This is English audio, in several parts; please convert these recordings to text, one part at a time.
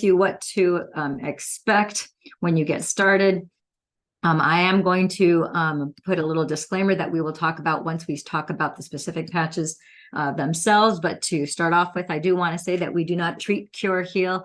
you what to expect when you get started. I am going to put a little disclaimer that we will talk about once we talk about the specific patches themselves. But to start off with, I do want to say that we do not treat, cure, heal,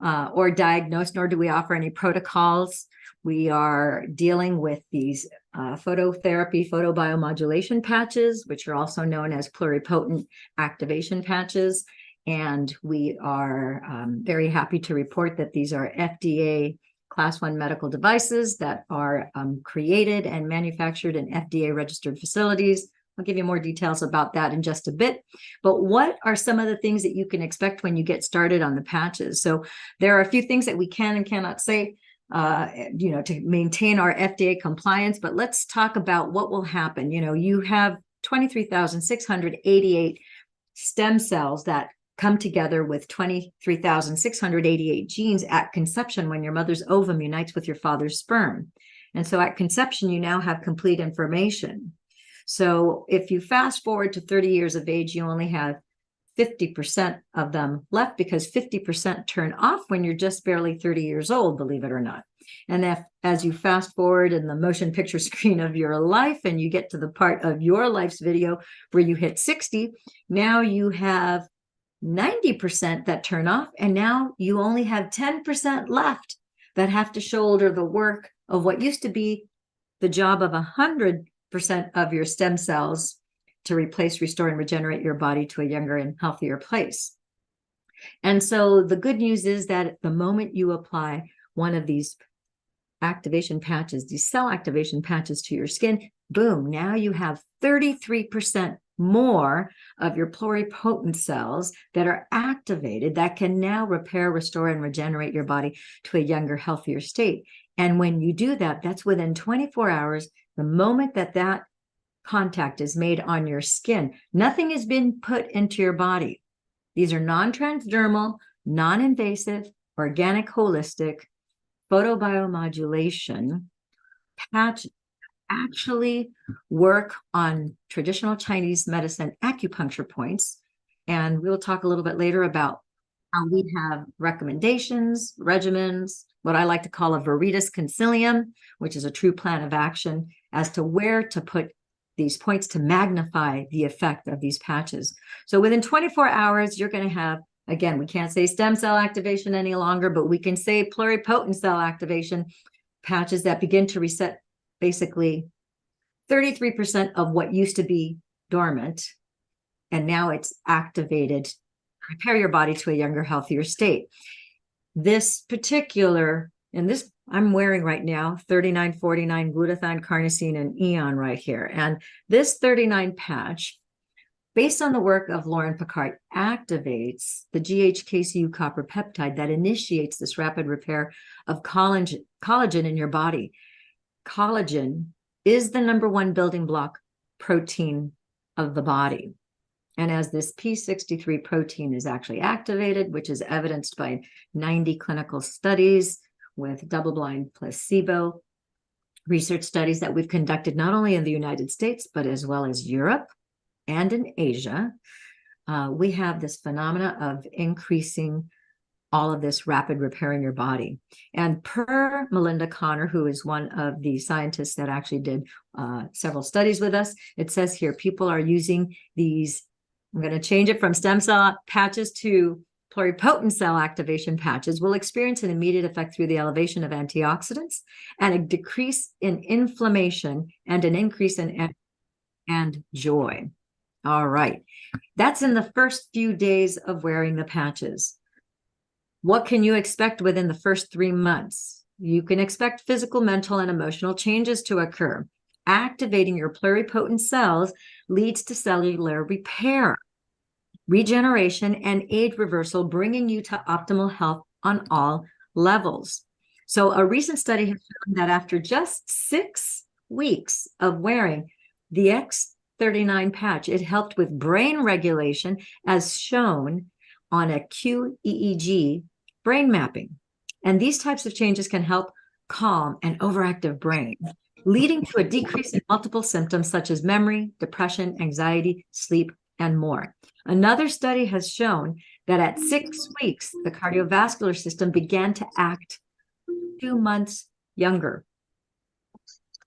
or diagnose, nor do we offer any protocols. We are dealing with these phototherapy, photobiomodulation patches, which are also known as pluripotent activation patches. And we are very happy to report that these are FDA Class 1 medical devices that are created and manufactured in FDA registered facilities. I'll give you more details about that in just a bit. But what are some of the things that you can expect when you get started on the patches? So there are a few things that we can and cannot say, to maintain our FDA compliance. But let's talk about what will happen. You have 23,688 stem cells that come together with 23,688 genes at conception when your mother's ovum unites with your father's sperm. And so at conception, you now have complete information. So if you fast forward to 30 years of age, you only have 50% of them left, because 50% turn off when you're just barely 30 years old, believe it or not. And as you fast forward in the motion picture screen of your life and you get to the part of your life's video where you hit 60, now you have 90% that turn off, and now you only have 10% left that have to shoulder the work of what used to be the job of 100% of your stem cells to replace, restore, and regenerate your body to a younger and healthier place. And so the good news is that at the moment you apply one of these activation patches, these cell activation patches to your skin, boom, now you have 33% more of your pluripotent cells that are activated that can now repair, restore, and regenerate your body to a younger, healthier state. And when you do that, that's within 24 hours, the moment that contact is made on your skin. Nothing has been put into your body. These are non-transdermal, non-invasive, organic, holistic photobiomodulation patches actually work on traditional Chinese medicine acupuncture points. And we'll talk a little bit later about how we have recommendations, regimens, what I like to call a Veritas Concilium, which is a true plan of action as to where to put these points to magnify the effect of these patches. So within 24 hours, you're going to have, again, we can't say stem cell activation any longer, but we can say pluripotent cell activation patches that begin to reset basically 33% of what used to be dormant, and now it's activated to repair your body to a younger, healthier state. This particular, and this I'm wearing right now, 3949 glutathione, carnosine, and eon right here. And this 39 patch, based on the work of Lauren Picard, activates the GHKCU copper peptide that initiates this rapid repair of collagen in your body. Collagen is the #1 building block protein of the body. And as this P63 protein is actually activated, which is evidenced by 90 clinical studies with double-blind placebo research studies that we've conducted not only in the United States, but as well as Europe and in Asia, we have this phenomena of increasing all of this rapid repair in your body. And per Melinda Connor, who is one of the scientists that actually did several studies with us, it says here, people are using these, I'm going to change it from stem cell patches to pluripotent cell activation patches, will experience an immediate effect through the elevation of antioxidants and a decrease in inflammation and an increase in energy and joy. All right. That's in the first few days of wearing the patches. What can you expect within the first 3 months? You can expect physical, mental, and emotional changes to occur. Activating your pluripotent cells leads to cellular repair, regeneration, and age reversal, bringing you to optimal health on all levels. So a recent study has shown that after just 6 weeks of wearing the X39 patch, it helped with brain regulation as shown on a QEEG brain mapping. And these types of changes can help calm an overactive brain, leading to a decrease in multiple symptoms such as memory, depression, anxiety, sleep, and more. Another study has shown that at 6 weeks, the cardiovascular system began to act 2 months younger,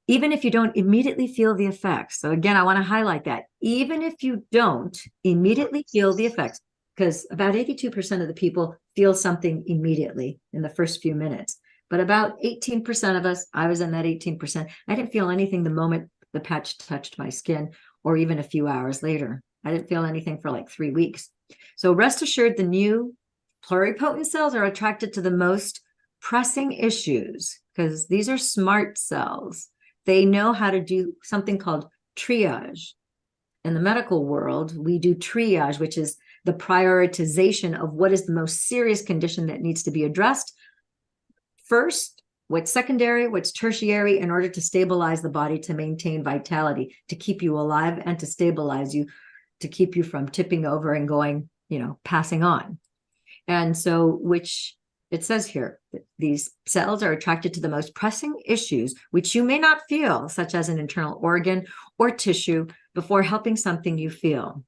even if you don't immediately feel the effects. So again, I want to highlight that. Even if you don't immediately feel the effects, because about 82% of the people feel something immediately in the first few minutes. But about 18% of us, I was in that 18%, I didn't feel anything the moment the patch touched my skin, or even a few hours later. I didn't feel anything for like 3 weeks. So rest assured, the new pluripotent cells are attracted to the most pressing issues, because these are smart cells. They know how to do something called triage. In the medical world, we do triage, which is the prioritization of what is the most serious condition that needs to be addressed first, what's secondary, what's tertiary, in order to stabilize the body, to maintain vitality, to keep you alive, and to stabilize you, to keep you from tipping over and going, passing on. And so, which it says here, these cells are attracted to the most pressing issues, which you may not feel, such as an internal organ or tissue, before helping something you feel.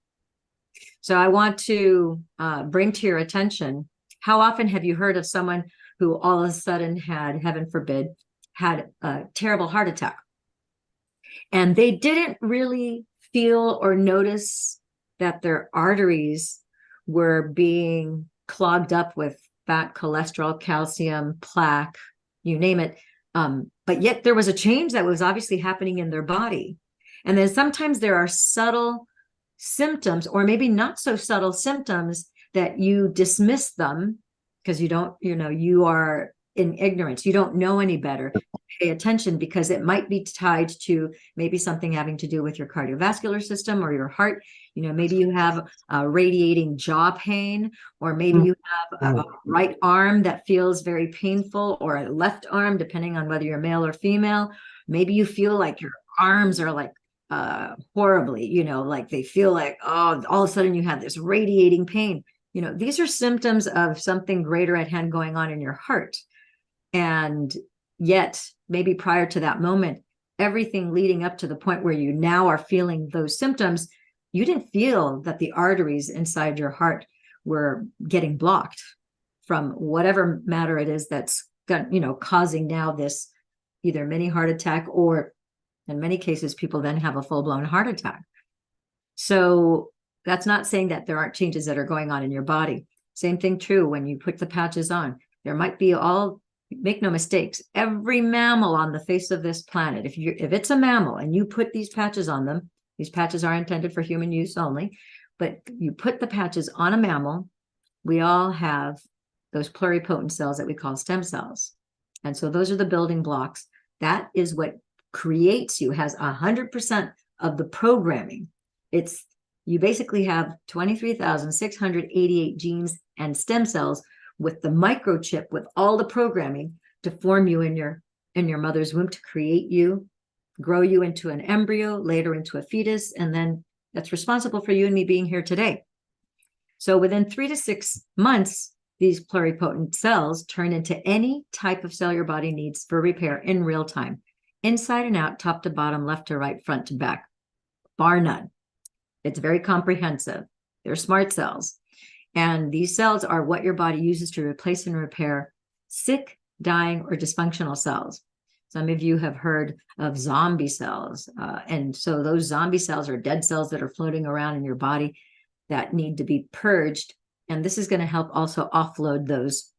So I want to bring to your attention, how often have you heard of someone who all of a sudden had, heaven forbid, had a terrible heart attack? And they didn't really feel or notice that their arteries were being clogged up with fat, cholesterol, calcium, plaque, you name it. But yet there was a change that was obviously happening in their body. And then sometimes there are subtle symptoms, or maybe not so subtle symptoms, that you dismiss them because you are in ignorance. You don't know any better. Pay attention, because it might be tied to maybe something having to do with your cardiovascular system or your heart. Maybe you have radiating jaw pain, or maybe you have a right arm that feels very painful, or a left arm, depending on whether you're male or female. Maybe you feel like your arms are like horribly, like they feel like, oh, all of a sudden you have this radiating pain. These are symptoms of something greater at hand going on in your heart. And yet, maybe prior to that moment, everything leading up to the point where you now are feeling those symptoms, you didn't feel that the arteries inside your heart were getting blocked from whatever matter it is that's causing now this either mini heart attack, or in many cases, people then have a full-blown heart attack. So that's not saying that there aren't changes that are going on in your body. Same thing true when you put the patches on. There might be make no mistakes, every mammal on the face of this planet, if it's a mammal and you put these patches on them, these patches are intended for human use only, but you put the patches on a mammal, we all have those pluripotent cells that we call stem cells. And so those are the building blocks. That is what creates you, has 100% of the programming. You basically have 23,688 genes and stem cells with the microchip, with all the programming to form you in your mother's womb, to create you, grow you into an embryo, later into a fetus, and then that's responsible for you and me being here today. So within 3 to 6 months, these pluripotent cells turn into any type of cell your body needs for repair in real time, inside and out, top to bottom, left to right, front to back, bar none. It's very comprehensive. They're smart cells. And these cells are what your body uses to replace and repair sick, dying, or dysfunctional cells. Some of you have heard of zombie cells. And so those zombie cells are dead cells that are floating around in your body that need to be purged. And this is going to help also offload those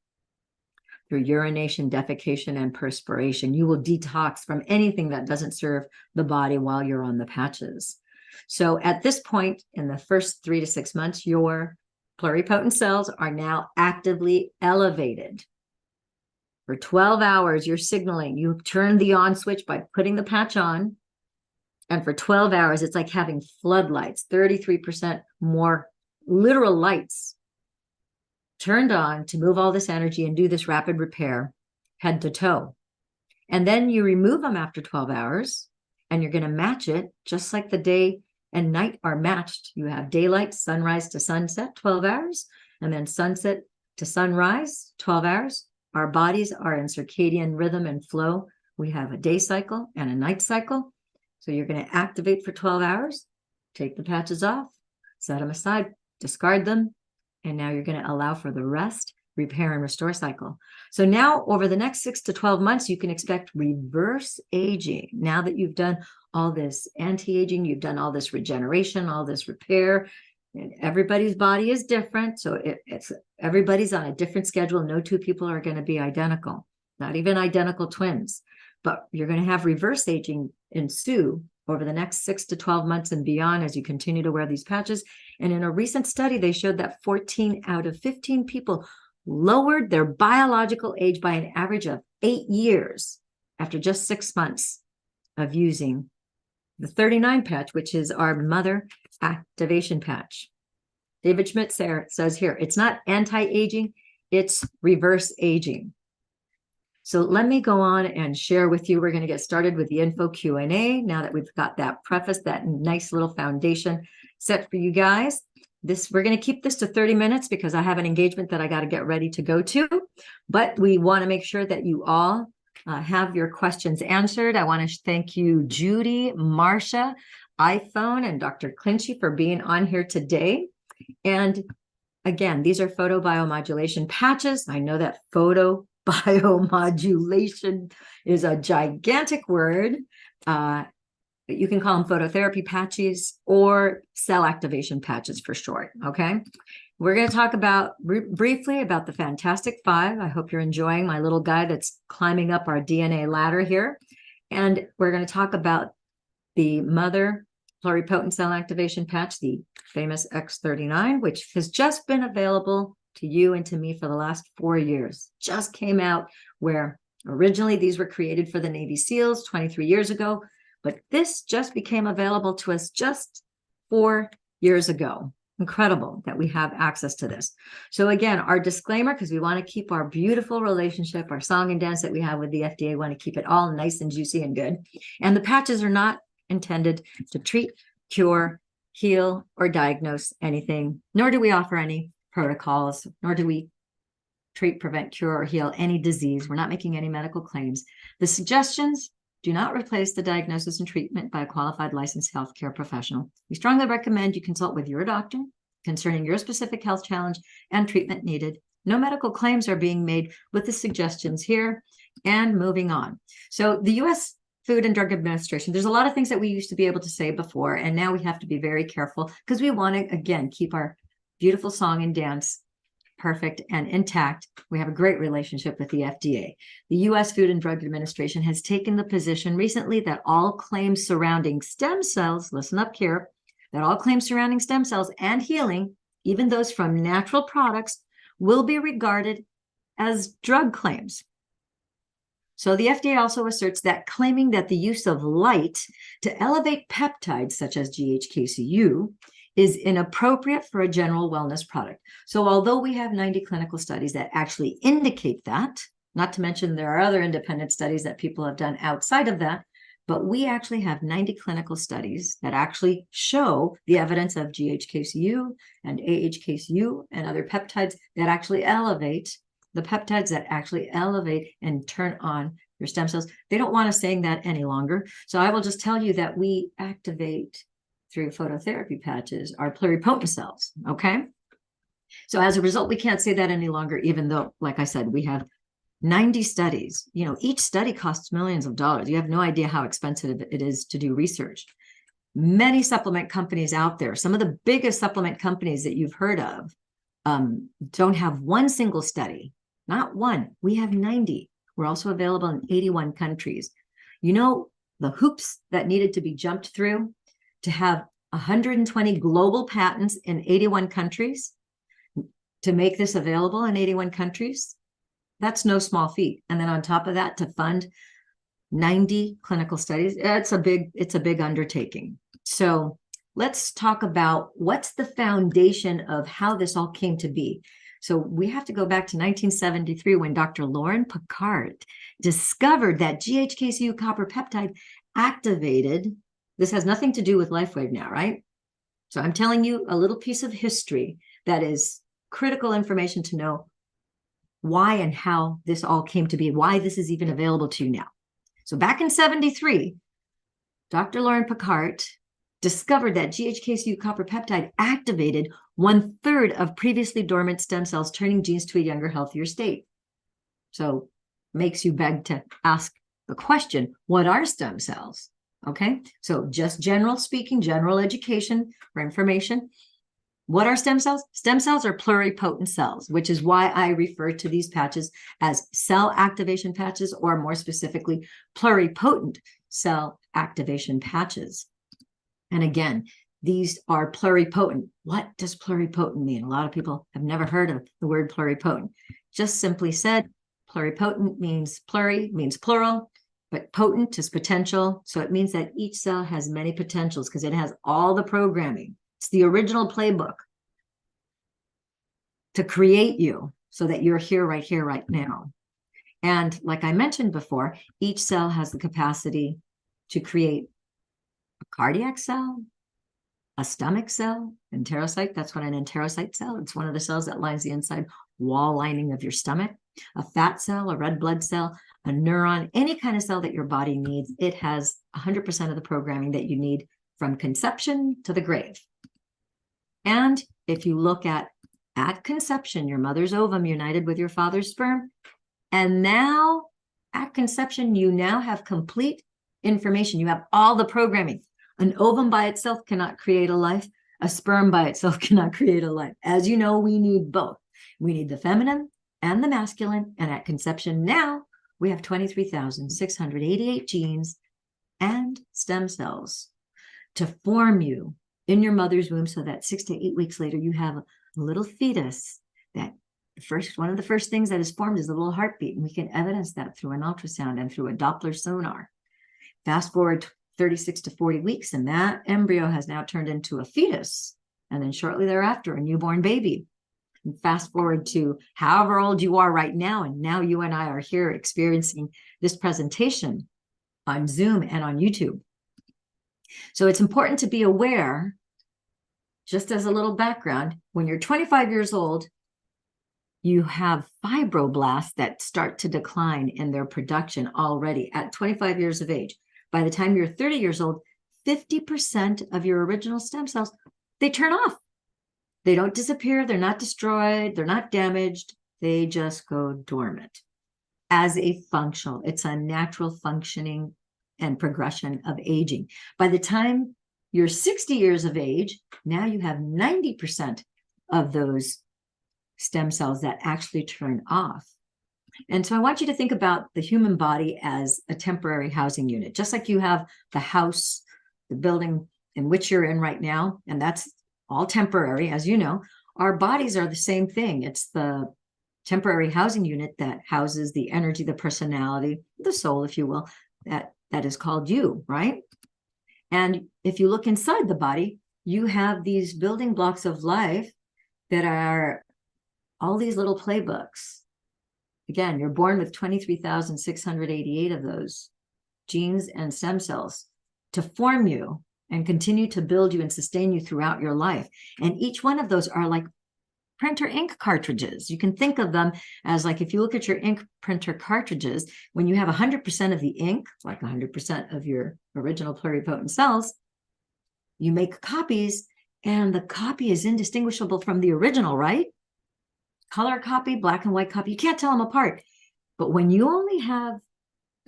through urination, defecation, and perspiration. You will detox from anything that doesn't serve the body while you're on the patches. So at this point, in the first 3 to 6 months, your pluripotent cells are now actively elevated. For 12 hours, you're signaling. You turn the on switch by putting the patch on. And for 12 hours, it's like having floodlights, 33% more literal lights turned on to move all this energy and do this rapid repair head to toe. And then you remove them after 12 hours, and you're going to match it just like the day and night are matched. You have daylight, sunrise to sunset, 12 hours, and then sunset to sunrise, 12 hours. Our bodies are in circadian rhythm and flow. We have a day cycle and a night cycle. So you're going to activate for 12 hours, take the patches off, set them aside, discard them, And now you're going to allow for the rest, repair, and restore cycle. So now over the next 6 to 12 months, you can expect reverse aging. Now that you've done all this anti-aging, you've done all this regeneration, all this repair, and everybody's body is different. So it's everybody's on a different schedule. No two people are going to be identical, not even identical twins. But you're going to have reverse aging ensue over the next 6 to 12 months and beyond as you continue to wear these patches. And in a recent study, they showed that 14 out of 15 people lowered their biological age by an average of 8 years after just 6 months of using the 39 patch, which is our mother activation patch. David Schmidt says here, it's not anti-aging, it's reverse aging. So let me go on and share with you. We're going to get started with the info Q&A now that we've got that preface, that nice little foundation set for you guys. We're going to keep this to 30 minutes because I have an engagement that I got to get ready to go to. But we want to make sure that you all have your questions answered. I want to thank you, Judy, Marcia, iPhone, and Dr. Clinchy for being on here today. And again, these are photobiomodulation patches. I know that photobiomodulation is a gigantic word. You can call them phototherapy patches or cell activation patches for short, okay? We're going to talk about briefly about the Fantastic Five. I hope you're enjoying my little guy that's climbing up our DNA ladder here. And we're going to talk about the mother pluripotent cell activation patch, the famous X39, which has just been available to you and to me for the last 4 years. Just came out, where originally these were created for the Navy SEALs 23 years ago, but this just became available to us just 4 years ago. Incredible that we have access to this. So again, our disclaimer, because we want to keep our beautiful relationship, our song and dance that we have with the FDA, want to keep it all nice and juicy and good. And the patches are not intended to treat, cure, heal, or diagnose anything, nor do we offer any protocols, nor do we treat, prevent, cure, or heal any disease. We're not making any medical claims. The suggestions do not replace the diagnosis and treatment by a qualified licensed healthcare professional. We strongly recommend you consult with your doctor concerning your specific health challenge and treatment needed. No medical claims are being made with the suggestions here. And moving on. So the U.S. Food and Drug Administration, there's a lot of things that we used to be able to say before, and now we have to be very careful because we want to, again, keep our beautiful song and dance perfect and intact. We have a great relationship with the FDA. The U.S. Food and Drug Administration has taken the position recently that all claims surrounding stem cells, listen up here, that all claims surrounding stem cells and healing, even those from natural products, will be regarded as drug claims. So the FDA also asserts that claiming that the use of light to elevate peptides such as GHKCU is inappropriate for a general wellness product. So although we have 90 clinical studies that actually indicate that, not to mention there are other independent studies that people have done outside of that, but we actually have 90 clinical studies that actually show the evidence of GHKCU and AHKCU and other peptides that actually elevate, the peptides that actually elevate and turn on your stem cells. They don't want us saying that any longer. So I will just tell you that we activate through phototherapy patches are pluripotent cells, okay? So as a result, we can't say that any longer, even though, like I said, we have 90 studies. You know, each study costs millions of dollars. You have no idea how expensive it is to do research. Many supplement companies out there, some of the biggest supplement companies that you've heard of, don't have one single study, not one. We have 90. We're also available in 81 countries. You know, the hoops that needed to be jumped through to have 120 global patents in 81 countries, to make this available in 81 countries, that's no small feat. And then on top of that, to fund 90 clinical studies, it's a big undertaking. So let's talk about what's the foundation of how this all came to be. So we have to go back to 1973 when Dr. Lauren Picard discovered that GHKCU copper peptide activated. This has nothing to do with LifeWave now, right? So I'm telling you a little piece of history that is critical information to know why and how this all came to be, why this is even available to you now. So back in 73, Dr. Lauren Picard discovered that GHK2 copper peptide activated 1/3 of previously dormant stem cells, turning genes to a younger, healthier state. So makes you beg to ask the question, what are stem cells? Okay, so just general speaking, general education for information. What are stem cells? Stem cells are pluripotent cells, which is why I refer to these patches as cell activation patches, or more specifically, pluripotent cell activation patches. And again, these are pluripotent. What does pluripotent mean? A lot of people have never heard of the word pluripotent. Just simply said, pluripotent means plural, but potent is potential. So it means that each cell has many potentials because it has all the programming. It's the original playbook to create you so that you're here, right now. And like I mentioned before, each cell has the capacity to create a cardiac cell, a stomach cell, enterocyte. That's what an enterocyte cell. It's one of the cells that lines the inside wall lining of your stomach. A fat cell, a red blood cell, a neuron, any kind of cell that your body needs. It has 100% of the programming that you need from conception to the grave. And if you look at conception, your mother's ovum united with your father's sperm, and now at conception, you now have complete information. You have all the programming. An ovum by itself cannot create a life. A sperm by itself cannot create a life. As you know, we need both. We need the feminine and the masculine. And at conception now, we have 23,688 genes and stem cells to form you in your mother's womb, so that 6 to 8 weeks later, you have a little fetus. That one of the first things that is formed is a little heartbeat. And we can evidence that through an ultrasound and through a Doppler sonar. Fast forward 36 to 40 weeks, and that embryo has now turned into a fetus. And then shortly thereafter, a newborn baby. And fast forward to however old you are right now. And now you and I are here experiencing this presentation on Zoom and on YouTube. So it's important to be aware, just as a little background, when you're 25 years old, you have fibroblasts that start to decline in their production already at 25 years of age. By the time you're 30 years old, 50% of your original stem cells, they turn off. They don't disappear. They're not destroyed. They're not damaged. They just go dormant as a functional. It's a natural functioning and progression of aging. By the time you're 60 years of age, now you have 90% of those stem cells that actually turn off. And so I want you to think about the human body as a temporary housing unit, just like you have the house, the building in which you're in right now, and that's all temporary, as you know. Our bodies are the same thing. It's the temporary housing unit that houses the energy, the personality, the soul, if you will, that is called you, right? And if you look inside the body, you have these building blocks of life that are all these little playbooks. Again, you're born with 23,688 of those genes and stem cells to form you and continue to build you and sustain you throughout your life. And each one of those are like printer ink cartridges. You can think of them as like, if you look at your ink printer cartridges, when you have 100% of the ink, like 100% of your original pluripotent cells, you make copies, and the copy is indistinguishable from the original, right? Color copy, black and white copy, you can't tell them apart. But when you only have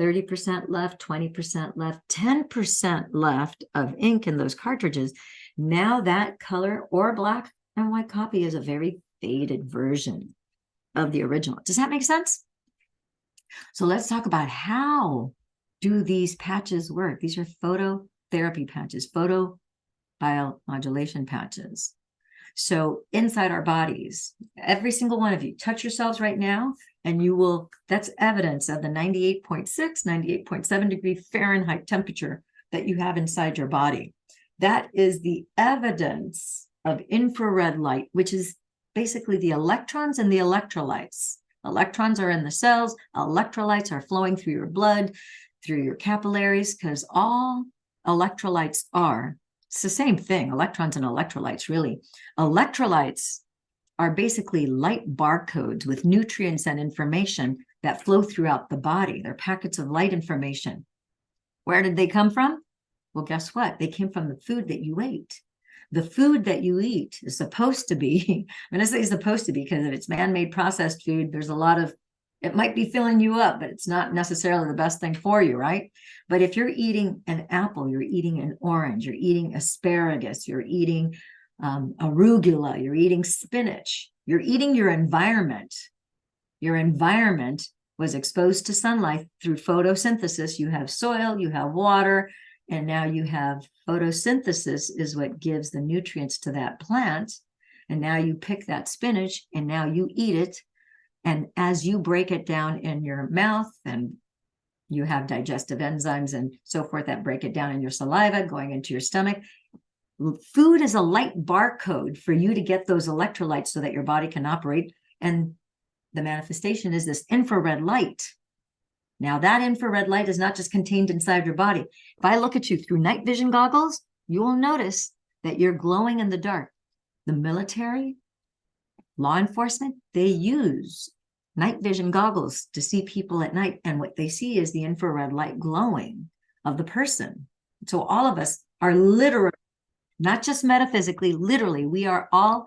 30% left, 20% left, 10% left of ink in those cartridges, now that color or black and white copy is a very faded version of the original. Does that make sense? So let's talk about how do these patches work. These are phototherapy patches, photobiomodulation patches. So inside our bodies, every single one of you, touch yourselves right now, and you will, that's evidence of the 98.6, 98.7 degree Fahrenheit temperature that you have inside your body. That is the evidence of infrared light, which is basically the electrons and the electrolytes. Electrons are in the cells, electrolytes are flowing through your blood, through your capillaries, because all electrolytes are, it's the same thing, electrons and electrolytes, really. Electrolytes are basically light barcodes with nutrients and information that flow throughout the body. They're packets of light information. Where did they come from? Well, guess what? They came from the food that you ate. The food that you eat is supposed to be, I'm going to say supposed to be, because if it's man-made processed food, there's a lot of, it might be filling you up, but it's not necessarily the best thing for you, right? But if you're eating an apple, you're eating an orange, you're eating asparagus, you're eating arugula, you're eating spinach, you're eating your environment. Your environment was exposed to sunlight through photosynthesis. You have soil, you have water, and now you have photosynthesis is what gives the nutrients to that plant. And now you pick that spinach and now you eat it. And as you break it down in your mouth, and you have digestive enzymes and so forth that break it down in your saliva, going into your stomach. Food is a light barcode for you to get those electrolytes so that your body can operate. And the manifestation is this infrared light. Now, that infrared light is not just contained inside your body. If I look at you through night vision goggles, you will notice that you're glowing in the dark. The military, law enforcement, they use night vision goggles to see people at night. And what they see is the infrared light glowing of the person. So all of us are literally, not just metaphysically, literally, we are all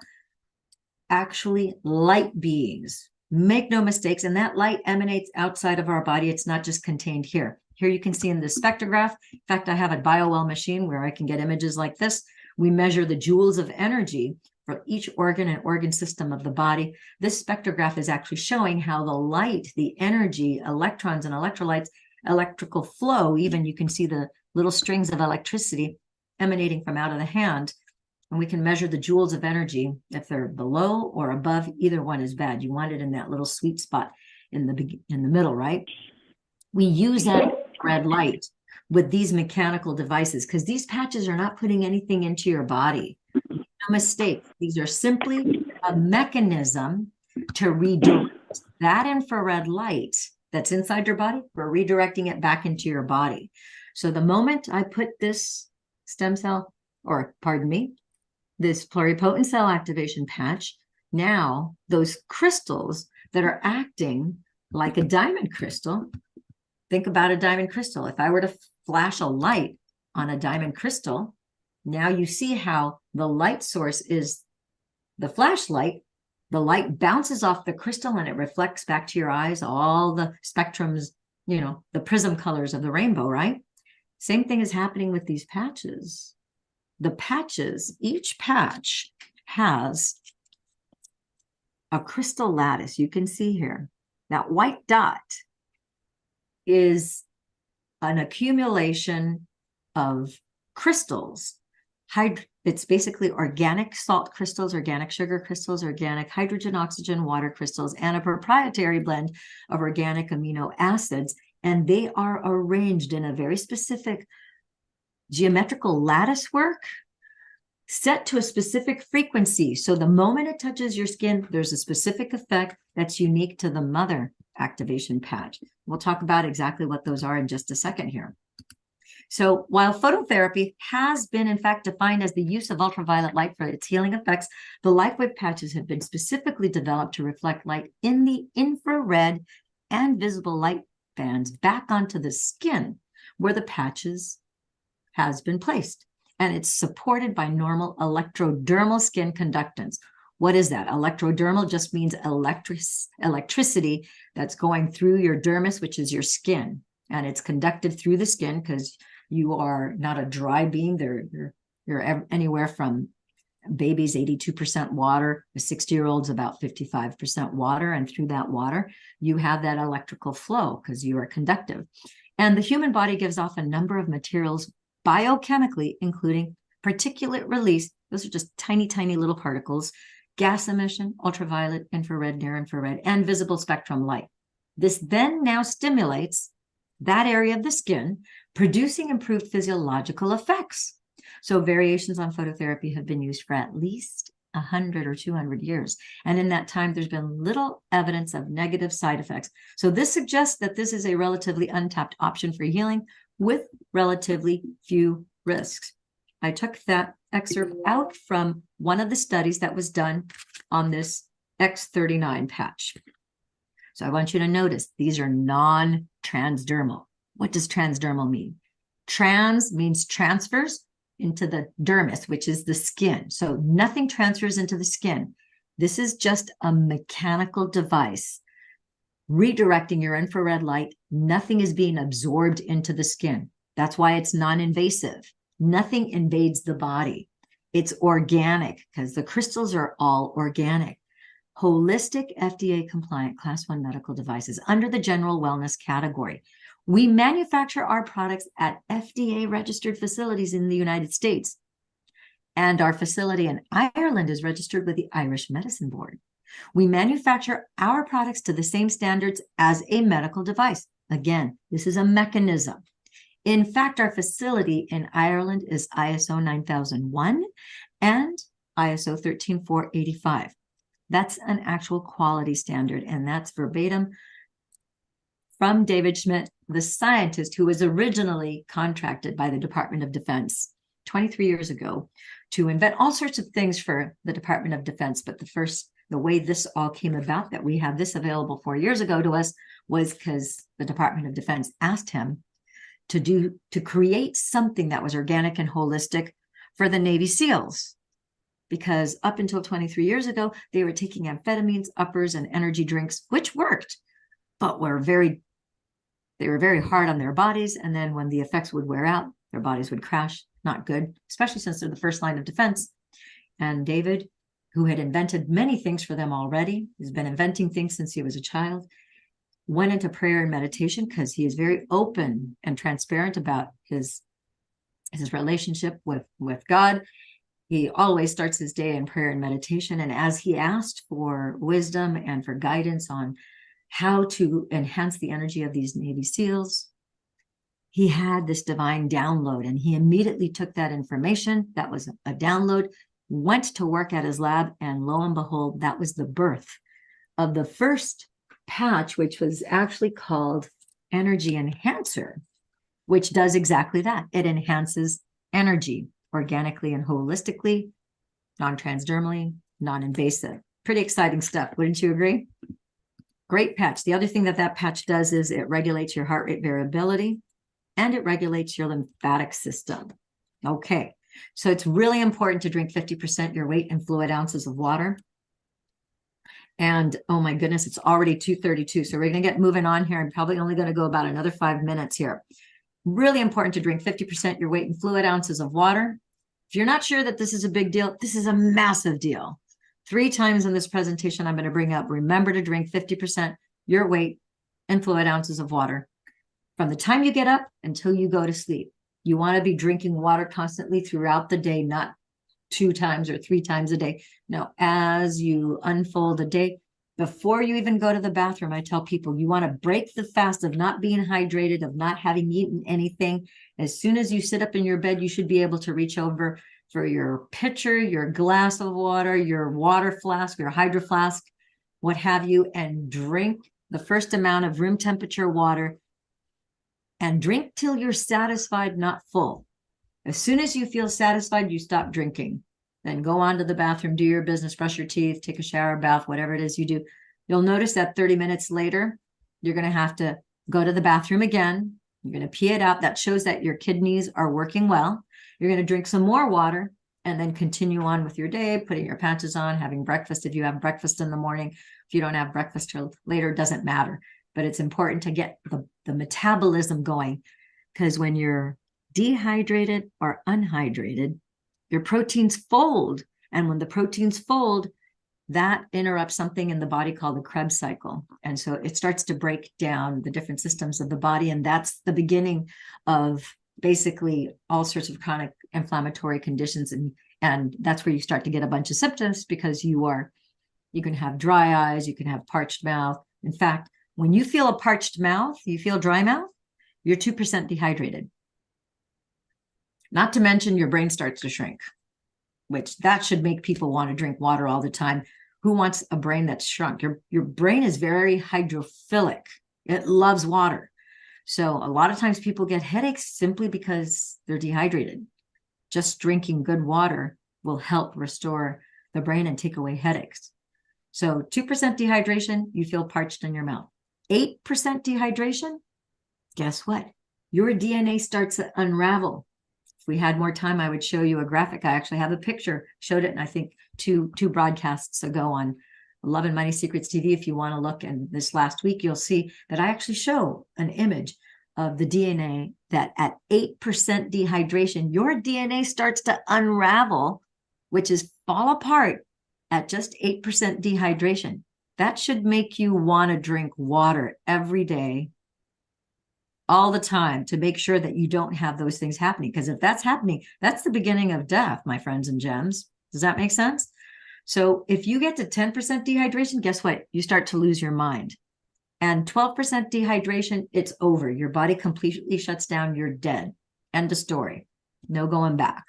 actually light beings. Make no mistakes. And that light emanates outside of our body. It's not just contained here. Here you can see in the spectrograph. In fact, I have a BioWell machine where I can get images like this. We measure the joules of energy for each organ and organ system of the body. This spectrograph is actually showing how the light, the energy, electrons and electrolytes, electrical flow, even you can see the little strings of electricity emanating from out of the hand. And we can measure the joules of energy. If they're below or above, either one is bad. You want it in that little sweet spot in the middle, right? We use that red light with these mechanical devices because these patches are not putting anything into your body. No mistake. These are simply a mechanism to redirect that infrared light that's inside your body. We're redirecting it back into your body. So the moment I put this stem cell, or pardon me, this pluripotent cell activation patch, now those crystals that are acting like a diamond crystal, think about a diamond crystal. If I were to flash a light on a diamond crystal, now you see how the light source is the flashlight. The light bounces off the crystal and it reflects back to your eyes, all the spectrums, you know, the prism colors of the rainbow, right? Same thing is happening with these patches. The patches, each patch has a crystal lattice. You can see here, that white dot is an accumulation of crystals. It's basically organic salt crystals, organic sugar crystals, organic hydrogen, oxygen, water crystals, and a proprietary blend of organic amino acids. And they are arranged in a very specific geometrical lattice work set to a specific frequency. So the moment it touches your skin, there's a specific effect that's unique to the mother activation patch. We'll talk about exactly what those are in just a second here. So while phototherapy has been, in fact, defined as the use of ultraviolet light for its healing effects, the LifeWave patches have been specifically developed to reflect light in the infrared and visible light bands back onto the skin where the patches has been placed. And it's supported by normal electrodermal skin conductance. What is that? Electrodermal just means electricity that's going through your dermis, which is your skin. And it's conducted through the skin because you are not a dry being. You're anywhere from babies, 82% water, a 60-year-old's about 55% water. And through that water, you have that electrical flow because you are conductive. And the human body gives off a number of materials biochemically, including particulate release. Those are just tiny, tiny little particles, gas emission, ultraviolet, infrared, near infrared, and visible spectrum light. This then now stimulates that area of the skin, producing improved physiological effects. So variations on phototherapy have been used for at least 100 or 200 years. And in that time, there's been little evidence of negative side effects. So this suggests that this is a relatively untapped option for healing with relatively few risks. I took that excerpt out from one of the studies that was done on this X39 patch. So I want you to notice these are non-transdermal. What does transdermal mean? Trans means transfers into the dermis, which is the skin. So nothing transfers into the skin. This is just a mechanical device redirecting your infrared light. Nothing is being absorbed into the skin. That's why it's non-invasive. Nothing invades the body. It's organic because the crystals are all organic. Holistic, FDA compliant class 1 medical devices under the general wellness category. We manufacture our products at FDA registered facilities in the United States. And our facility in Ireland is registered with the Irish Medicine Board. We manufacture our products to the same standards as a medical device. Again, this is a mechanism. In fact, our facility in Ireland is ISO 9001 and ISO 13485. That's an actual quality standard, and that's verbatim from David Schmidt, the scientist who was originally contracted by the Department of Defense 23 years ago to invent all sorts of things for the Department of Defense. But the way this all came about, that we have this available 4 years ago to us, was because the Department of Defense asked him to create something that was organic and holistic for the Navy SEALs. Because up until 23 years ago, they were taking amphetamines, uppers, and energy drinks, which worked, but they were very hard on their bodies. And then when the effects would wear out, their bodies would crash. Not good, especially since they're the first line of defense. And David, who had invented many things for them already, he's been inventing things since he was a child, went into prayer and meditation because he is very open and transparent about his relationship with God. He always starts his day in prayer and meditation. And as he asked for wisdom and for guidance on how to enhance the energy of these Navy SEALs, he had this divine download, and he immediately took that information that was a download, went to work at his lab, and lo and behold, that was the birth of the first patch, which was actually called Energy Enhancer, which does exactly that. It enhances energy organically and holistically, non-transdermally, non-invasive. Pretty exciting stuff, wouldn't you agree? Great patch. The other thing that patch does is it regulates your heart rate variability, and it regulates your lymphatic system. Okay, so it's really important to drink 50% your weight in fluid ounces of water. And oh my goodness, it's already 2:32. So we're going to get moving on here. I'm probably only going to go about another 5 minutes here. Really important to drink 50% your weight in fluid ounces of water. If you're not sure that this is a big deal, this is a massive deal. 3 times in this presentation, I'm going to bring up, remember to drink 50% your weight in fluid ounces of water from the time you get up until you go to sleep. You want to be drinking water constantly throughout the day, not 2 times or 3 times a day. No, as you unfold a day, before you even go to the bathroom, I tell people you want to break the fast of not being hydrated, of not having eaten anything. As soon as you sit up in your bed, you should be able to reach over for your pitcher, your glass of water, your water flask, your hydro flask, what have you, and drink the first amount of room temperature water, and drink till you're satisfied, not full. As soon as you feel satisfied, you stop drinking. Then go on to the bathroom, do your business, brush your teeth, take a shower, bath, whatever it is you do. You'll notice that 30 minutes later, you're going to have to go to the bathroom again. You're going to pee it out. That shows that your kidneys are working well. You're going to drink some more water and then continue on with your day, putting your patches on, having breakfast. If you have breakfast in the morning, if you don't have breakfast till later, it doesn't matter. But it's important to get the metabolism going, because when you're dehydrated or unhydrated, your proteins fold. And when the proteins fold, that interrupts something in the body called the Krebs cycle. And so it starts to break down the different systems of the body. And that's the beginning of basically all sorts of chronic inflammatory conditions. And that's where you start to get a bunch of symptoms, because you can have dry eyes, you can have parched mouth. In fact, when you feel a parched mouth, you feel dry mouth, you're 2% dehydrated. Not to mention your brain starts to shrink, which that should make people want to drink water all the time. Who wants a brain that's shrunk? Your brain is very hydrophilic. It loves water. So a lot of times people get headaches simply because they're dehydrated. Just drinking good water will help restore the brain and take away headaches. So 2% dehydration, you feel parched in your mouth. 8% dehydration, guess what? your DNA starts to unravel. If we had more time, I would show you a graphic. I actually have a picture, showed it, and I think two broadcasts ago on Love and Money Secrets TV. If you want to look, and this last week, you'll see that I actually show an image of the DNA that at 8% dehydration, your DNA starts to unravel, which is fall apart at just 8% dehydration. That should make you want to drink water every day, all the time, to make sure that you don't have those things happening. Because if that's happening, that's the beginning of death, my friends and gems. Does that make sense? So if you get to 10% dehydration, guess what? You start to lose your mind. And 12% dehydration, it's over. Your body completely shuts down. You're dead. End of story. No going back.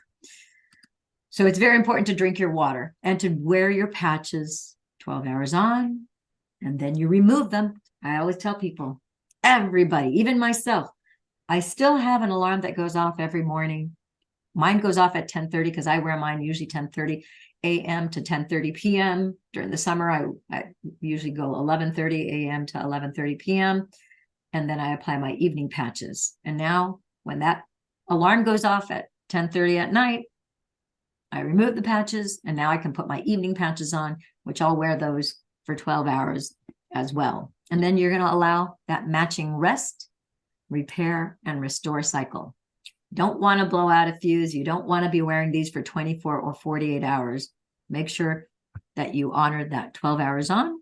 So it's very important to drink your water and to wear your patches 12 hours on, and then you remove them. I always tell people, everybody, even myself, I still have an alarm that goes off every morning. Mine goes off at 10:30 because I wear mine usually 10:30 a.m. to 10:30 p.m. During the summer, I usually go 11:30 a.m. to 11:30 p.m. And then I apply my evening patches. And now when that alarm goes off at 10:30 at night, I remove the patches, and now I can put my evening patches on, which I'll wear those for 12 hours as well. And then you're going to allow that matching rest, repair, and restore cycle. Don't want to blow out a fuse. You don't want to be wearing these for 24 or 48 hours. Make sure that you honor that 12 hours on,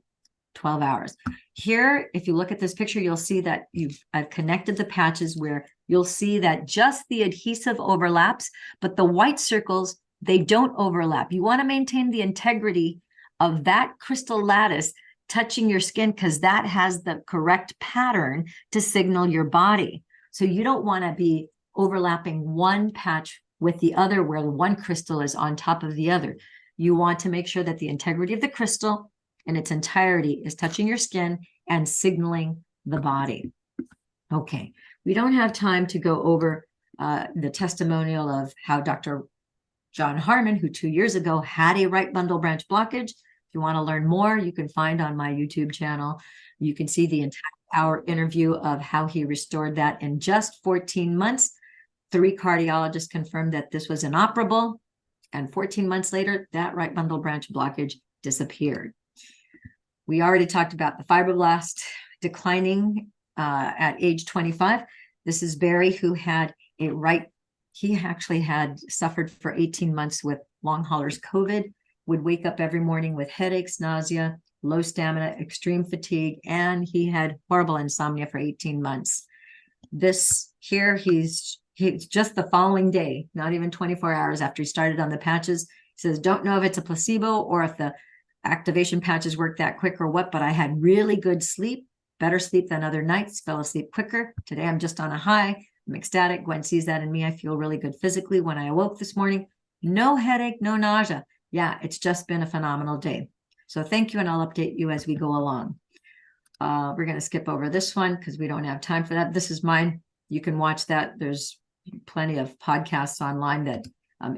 12 hours. Here, if you look at this picture, you'll see that I've connected the patches where you'll see that just the adhesive overlaps, but the white circles, they don't overlap. You want to maintain the integrity of that crystal lattice touching your skin, because that has the correct pattern to signal your body. So you don't want to be overlapping one patch with the other where one crystal is on top of the other. You want to make sure that the integrity of the crystal in its entirety is touching your skin and signaling the body. Okay, we don't have time to go over the testimonial of how Dr. John Harmon, who 2 years ago had a right bundle branch blockage. If you want to learn more, you can find on my YouTube channel. You can see the entire hour interview of how he restored that in just 14 months. 3 cardiologists confirmed that this was inoperable, and 14 months later, that right bundle branch blockage disappeared. We already talked about the fibroblast declining at age 25. This is Barry, who had he actually had suffered for 18 months with long haulers COVID, would wake up every morning with headaches, nausea, low stamina, extreme fatigue, and he had horrible insomnia for 18 months. This here, he's just the following day, not even 24 hours after he started on the patches, he says, don't know if it's a placebo or if the activation patches work that quick or what, but I had really good sleep, better sleep than other nights, fell asleep quicker. Today I'm just on a high. I'm ecstatic. Gwen sees that in me. I feel really good physically. When I awoke this morning, no headache, no nausea. Yeah, it's just been a phenomenal day. So thank you, and I'll update you as we go along. We're going to skip over this one because we don't have time for that. This is mine. You can watch that. There's plenty of podcasts online that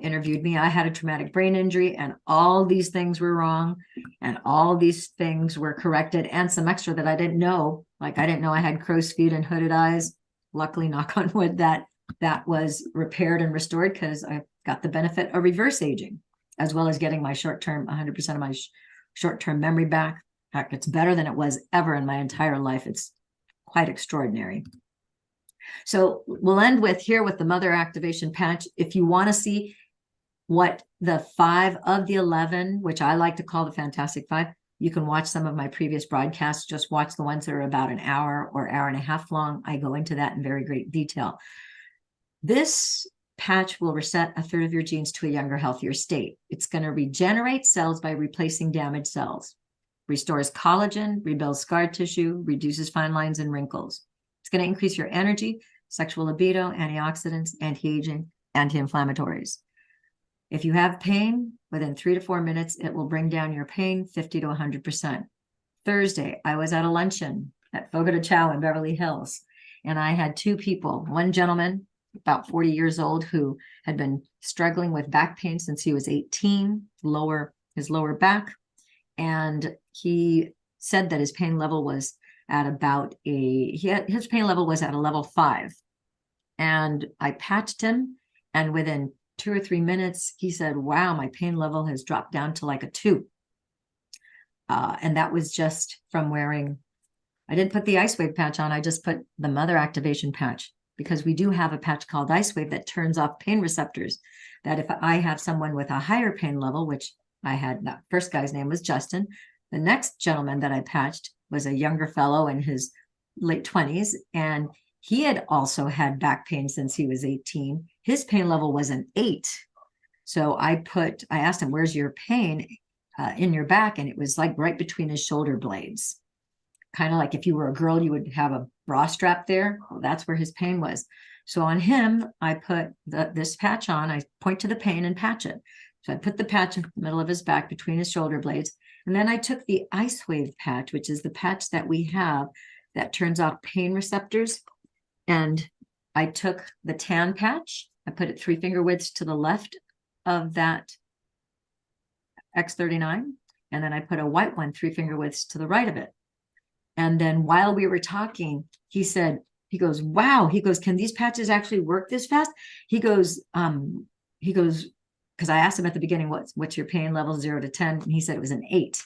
interviewed me. I had a traumatic brain injury, and all these things were wrong, and all these things were corrected, and some extra that I didn't know. Like I didn't know I had crow's feet and hooded eyes. Luckily, knock on wood, that was repaired and restored because I got the benefit of reverse aging, as well as getting my short-term, 100% of my short-term memory back. In fact, it's better than it was ever in my entire life. It's quite extraordinary. So we'll end with the mother activation patch. If you want to see what the 5 of the 11, which I like to call the Fantastic 5, you can watch some of my previous broadcasts. Just watch the ones that are about an hour or hour and a half long. I go into that in very great detail. This patch will reset a third of your genes to a younger, healthier state. It's going to regenerate cells by replacing damaged cells, restores collagen, rebuilds scar tissue, reduces fine lines and wrinkles. It's going to increase your energy, sexual libido, antioxidants, anti-aging, anti-inflammatories. If you have pain, within 3 to 4 minutes, it will bring down your pain 50 to 100%. Thursday, I was at a luncheon at Fogo de Chao in Beverly Hills, and I had 2 people, one gentleman, about 40 years old, who had been struggling with back pain since he was 18, his lower back, and he said that his pain level was at his pain level was at a level 5. And I patched him, and within 2 or 3 minutes, he said, wow, my pain level has dropped down to like a 2. And that was just from wearing, I didn't put the Ice Wave patch on, I just put the mother activation patch, because we do have a patch called Ice Wave that turns off pain receptors, that if I have someone with a higher pain level, which I had, that first guy's name was Justin. The next gentleman that I patched was a younger fellow in his late 20s, and he had also had back pain since he was 18. His pain level was an 8. So I asked him, where's your pain in your back? And it was like right between his shoulder blades. Kind of like if you were a girl, you would have a bra strap there. Well, that's where his pain was. So on him, I put this patch on. I point to the pain and patch it. So I put the patch in the middle of his back between his shoulder blades. And then I took the Ice Wave patch, which is the patch that we have that turns off pain receptors. And I took the tan patch. I put it 3 finger widths to the left of that X39. And then I put a white one 3 finger widths to the right of it. And then while we were talking, he said, he goes, wow, he goes, can these patches actually work this fast? He goes, because I asked him at the beginning, what's your pain level, 0 to 10? And he said it was an 8.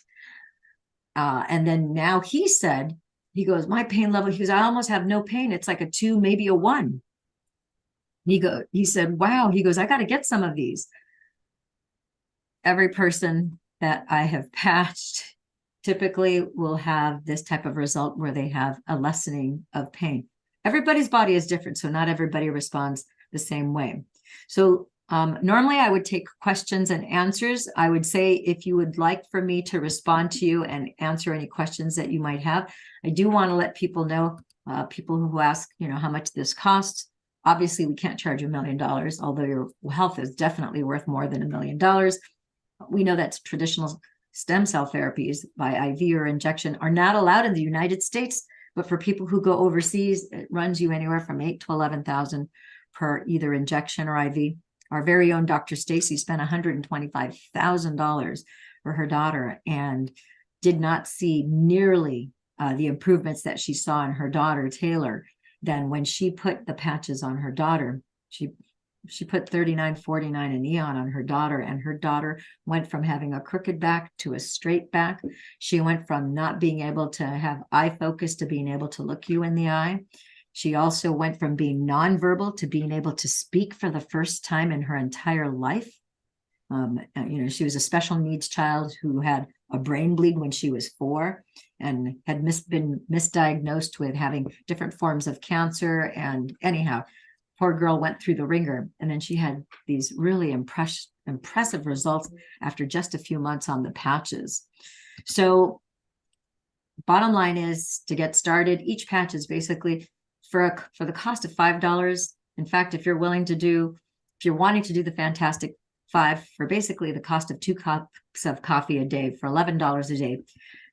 And then now he said, he goes, my pain level, he goes, I almost have no pain. It's like a 2, maybe a 1. He said, wow, he goes, I got to get some of these. Every person that I have patched typically will have this type of result where they have a lessening of pain. Everybody's body is different, so not everybody responds the same way. So normally I would take questions and answers. I would say if you would like for me to respond to you and answer any questions that you might have, I do want to let people know, people who ask, how much this costs. Obviously, we can't charge $1 million, although your health is definitely worth more than $1 million. We know that traditional stem cell therapies by IV or injection are not allowed in the United States, but for people who go overseas, it runs you anywhere from $8,000 to $11,000 per either injection or IV. Our very own Dr. Stacy spent $125,000 for her daughter and did not see nearly the improvements that she saw in her daughter, Taylor, than when she put the patches on her daughter. She put 3949 and Eon on her daughter, and her daughter went from having a crooked back to a straight back. She went from not being able to have eye focus to being able to look you in the eye. She also went from being nonverbal to being able to speak for the first time in her entire life. She was a special needs child who had a brain bleed when she was 4 and had been misdiagnosed with having different forms of cancer. And anyhow, poor girl went through the ringer, and then she had these really impressive results after just a few months on the patches. So bottom line is, to get started, each patch is basically for the cost of $5. In fact, if you're wanting to do the Fantastic 5 for basically the cost of 2 cups of coffee a day for $11 a day,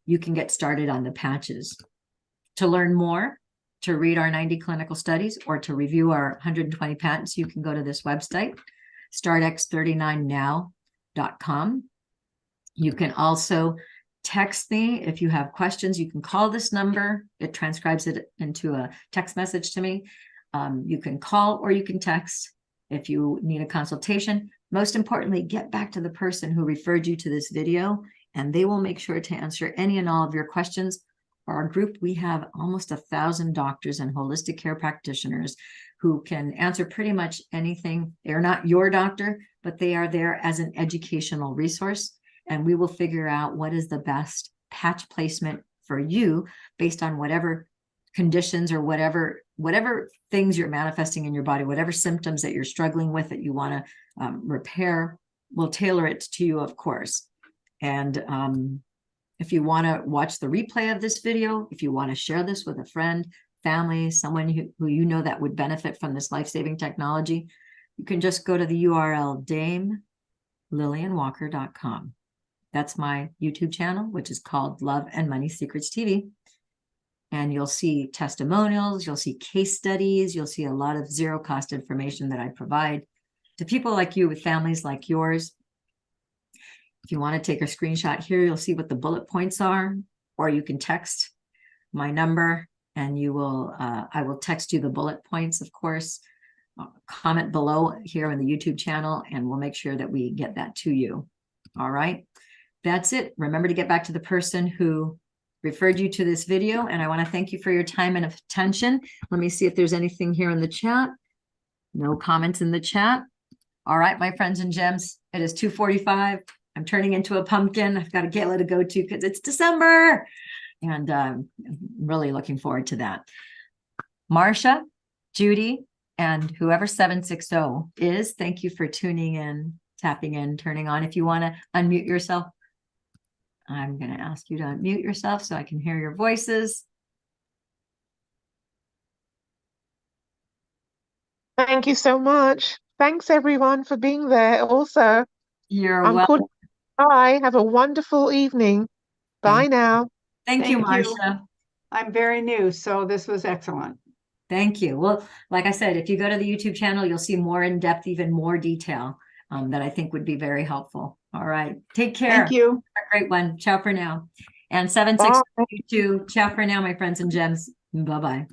you can get started on the patches. To learn more, to read our 90 clinical studies, or to review our 120 patents, you can go to this website, startx39now.com. You can also text me if you have questions. You can call this number. It transcribes it into a text message to me. You can call or you can text if you need a consultation. Most importantly, get back to the person who referred you to this video, and they will make sure to answer any and all of your questions. For our group, we have almost 1,000 doctors and holistic care practitioners who can answer pretty much anything. They're not your doctor, but they are there as an educational resource, and we will figure out what is the best patch placement for you based on whatever conditions or whatever things you're manifesting in your body, whatever symptoms that you're struggling with that you want to repair. We'll tailor it to you, of course. And if you want to watch the replay of this video, if you want to share this with a friend, family, someone who you know that would benefit from this life-saving technology, you can just go to the URL damelillianwalker.com. That's my YouTube channel, which is called Love and Money Secrets TV. And you'll see testimonials, you'll see case studies, you'll see a lot of zero-cost information that I provide to people like you with families like yours. If you want to take a screenshot here, you'll see what the bullet points are, or you can text my number and I will text you the bullet points, of course. comment below here on the YouTube channel, and we'll make sure that we get that to you. All right. That's it. Remember to get back to the person who referred you to this video, and I want to thank you for your time and attention. Let me see if there's anything here in the chat. No comments in the chat. All right, my friends and gems, it is 2:45. I'm turning into a pumpkin. I've got a gala to go to because it's December, and I'm really looking forward to that. Marcia, Judy, and whoever 760 is, thank you for tuning in, tapping in, turning on. If you want to unmute yourself, I'm going to ask you to unmute yourself so I can hear your voices. Thank you so much. Thanks everyone for being there also. You're I'm welcome. good. Bye. Have a wonderful evening. Bye now. Thank you, Thank you. Marcia. I'm very new, so this was excellent. Thank you. Well, like I said, if you go to the YouTube channel, you'll see more in depth, even more detail that I think would be very helpful. All right. Take care. Thank you. Have a great one. Ciao for now. And 762, ciao for now, my friends and gems. Bye-bye.